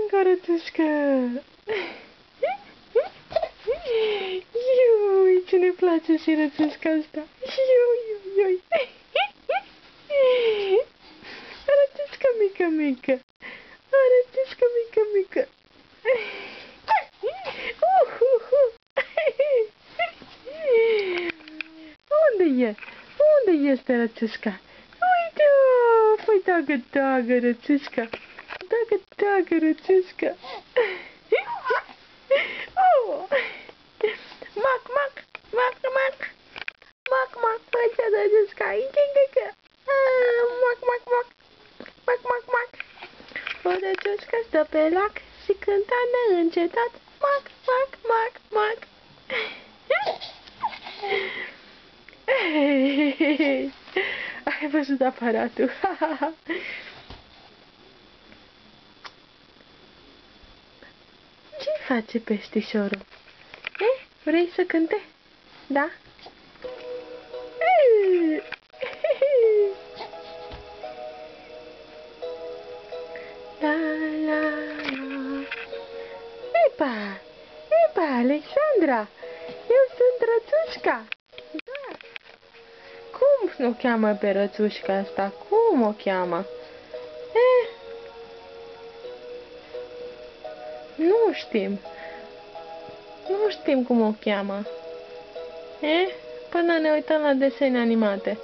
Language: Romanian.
încă o rățușcă! Iui, ce ne place și rățușca asta! Iui! Rățușcă mică! Rățușcă mică! Unde e? Unde este rățușca? Uite-o! Păi dagă, rățușca! Dagă, rățușca! Oh! Mac! Uite, rățușca! Mac! O rățușcă stă pe lac și cântă neîncetat. Mac! Ai văzut aparatul? Ce face peștișorul? Vrei să cânte? Da? La. Epa, Alexandra! Eu sunt rățușca! Da! Cum o cheamă pe rățușca asta? Cum o cheamă? Nu știm. Nu știm cum o cheamă. Până ne uităm la desene animate.